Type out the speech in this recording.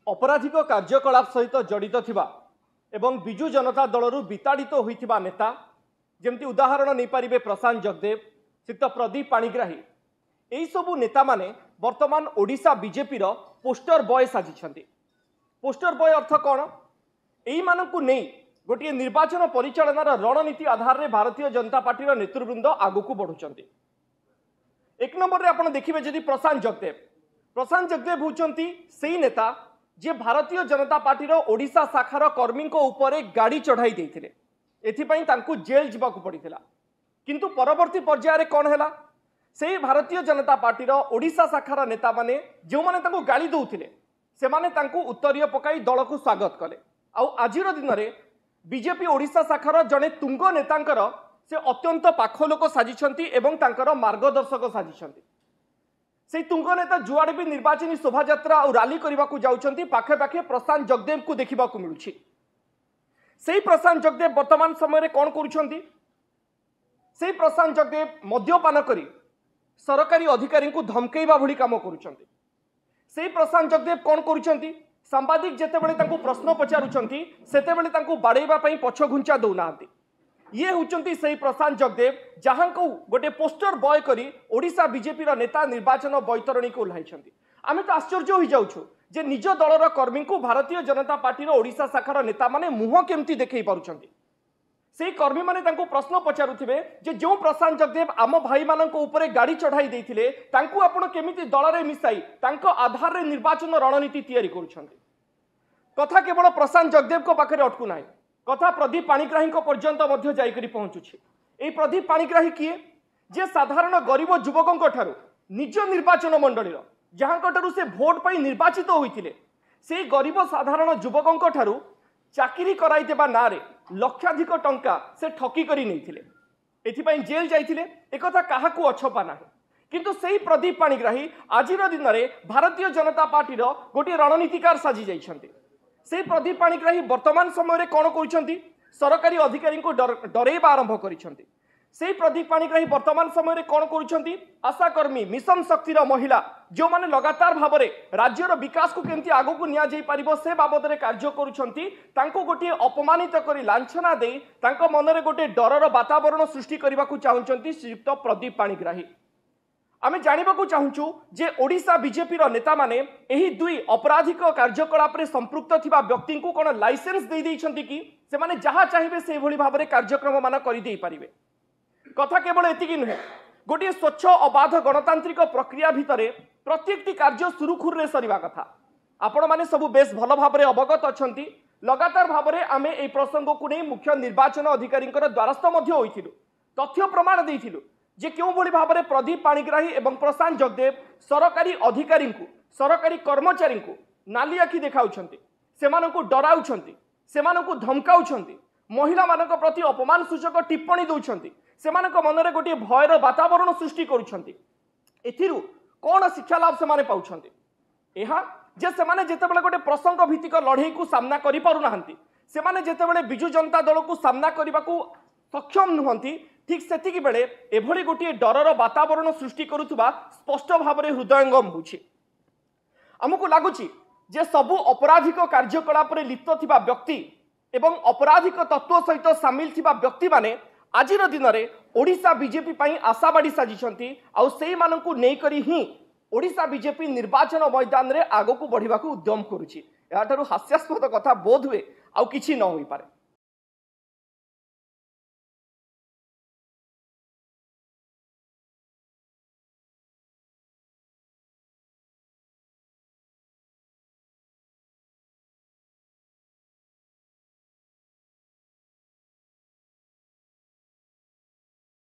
अपराधिक कार्यकलाप सहित जड़ित थिबा एवं बिजु जनता दलरू विताड़ित होइथिबा नेता जेमती उदाहरण नहीं पारिबे प्रशांत जगदेव श्रीयुक्त प्रदीप पाणिग्राही एही सबु नेता माने वर्तमान ओडिशा बीजेपी रो पोस्टर बॉय साजिछंती। पोस्टर बॉय अर्थ कौन? एही मानकु नहीं गोटे निर्वाचन परिचालनार रणनीति आधार में भारतीय जनता पार्टी नेतृवृंद आगकू बढ़ुचंती। एक नंबर रे आपण देखिबे जदि प्रशांत जगदेव होचंती सेही नेता जे भारतीय जनता पार्टी ओडिशा शाखार कर्मी उपरे गाड़ी चढ़ाई देथिले, एथिपई तांकू जेल जिबाकू पड़िथिला। किंतु परवर्ती पर्याय कौन है से भारतीय जनता पार्टी ओडिशा शाखार नेता माने जो माने तांकू गाली दउथिले से माने तांकू उत्तरीय पकाई दल को स्वागत कले। आजिर दिन में बीजेपी ओडिशा शाखार जड़े तुंग नेतांकर से अत्यंत पाख लोक साजिछंती एवं तांकर मार्गदर्शक साजिछंती। से तुंग नेता जुआड़े भी निर्वाचनी शोभा यात्रा और रैली करने को जाउछंती पाखे पाखे प्रशांत जगदेव को देखा मिलुछि। से प्रशांत जगदेव वर्तमान समय कौन करुछंती? से प्रशांत जगदेव मद्यपान करी सरकारी अधिकारी को धमकेइबा भली काम करुछंती। से प्रशांत जगदेव कौन करुछंती? सांबादिक जेतेबेले तांको प्रश्न पचारुछंती सेतेबेले तांको बाड़ेइबा पई पछ घुंचा दउनांती। ये होचंती सही प्रशांत जगदेव जहां को गोटे पोस्टर बॉय करी ओडिशा बीजेपी रा नेता निर्वाचन बैतरणी को ओह्लाइछंती। आमे तो आश्चर्य हो जाउछु जे निज दलर कर्मी को भारतीय जनता पार्टी ओडिशा शाखार नेता माने मुह केमती देखै पारुछंती। से कर्मी माने तांको प्रश्न पचारुथिबे जे जो प्रशांत जगदेव आम भाई माननको उपरे गाड़ी चढ़ाई देथिले तांको आपण केमिति दल रे मिसाई तांको आधार रे निर्वाचन रणनीति तैयारी करुछंती। कथा केवल प्रशांत जगदेव को पाखरे अटकु नाही, कथा प्रदीप पाणिग्राही पर्यंत मध्य जाइकरी पहुंचुछि। ए प्रदीप पाणिग्राही किए जे साधारण गरीब युवकों ठारू निज निर्वाचन मंडली जहां ठारू से भोट पाई निर्वाचित होइथिले से गरीब साधारण युवकों ठारू चाकरी कराइदेबा नारे लक्षाधिक टंका से ठकी करी नैथिले, एथिपई जेल जाइथिले। एकथा काहाकू अछपा नाही। किंतु सेही प्रदीप पाणिग्राही आजिर दिन में भारतीय जनता पार्टी गोटे रणनीतिकार साजी जाइछंती। से प्रदीप पाणिग्राही वर्तमान समय कौन करुछंती? सरकारी अधिकारी को डरेइबा आरंभ करिछंती। से प्रदीप पाणिग्राही वर्तमान समय कौन करुछंती? आशाकर्मी मिशन शक्तिर महिला जो माने लगातार भाव में राज्यर विकास को केमती आगो को निया जाई परिबो से बाबद में कार्य करुछंती। तांको गोटे अपमानित करी लांछना दे तांको मनरे गोटे डरर वातावरण सृष्टि करबा को चाहुचंती श्रीयुक्त प्रदीप पाणिग्राही। आमे जानिबाकू चाहुचु जे ओडिशा बीजेपी रो नेता माने एही दुई अपराधिक कार्यकलाप रे संपृक्त थिबा व्यक्ति को कोन लाइसेंस दे दैछंती कि से माने जहा चाहिबे से भली भाबरे कार्यक्रम मान करि देई परिबे। कथा केवल एतिकी नुहे, गोटे स्वच्छ अबाध गणतांत्रिक प्रक्रिया भितरे प्रत्येकटी कार्य सुरुखुर रे सरिबा कथा। आपण माने सबु बेस भल भाबरे अवगत अछंती। लगातार भाबरे आमे एई प्रसंग को नै मुख्य निर्वाचन अधिकारींकर द्वारस्थ मध्ये होइथिलु, तथ्य प्रमाण देइथिलु जे क्यों भली भाबरे प्रदीप पाणिग्राही एवं प्रशांत जगदेव सरकारी अधिकारी को सरकारी कर्मचारी को नाली आखि देखाउछंती, सेमानकु डराउछंती, सेमानकु धमकाउछंती, महिला मानक प्रति अपमान सूचक टिप्पणी दउछंती, सेमानक मनरे गोटे भयर वातावरण सृष्टि करुछंती। एथिरु कोन शिक्षा लाभ सेमाने पाउछंती? एहा जे सेमाने जेतेबेले गोटे प्रसंग भित्तिक लड़ाई को सामना करि पारु नाहंती, सेमाने जेतेबेले बिजु जनता दल को सामना करबाकू सक्षम नुहंती, ठीक सेतिकी बेले एभली गोटे डरर वातावरण सृष्टि करुथुबा स्पष्ट भाव में हृदयंगम होछि। आमको लागुछि जे सबु अपराधिक कार्यकलाप रे लिप्त थिबा व्यक्ति एवं अपराधिक तत्व सहित सामिल थिबा व्यक्ति माने आजिर दिन में ओडिशा बीजेपी पई आशाबाड़ी साजिछंती। आउ सेही माननकु नै करी ही ओडिशा बीजेपी निर्वाचन मैदान रे आगो को बढ़िबाकू उद्यम करुछि। एहाठारु हास्यास्पद कथा बोध हुए आउ किछि न होई पारे।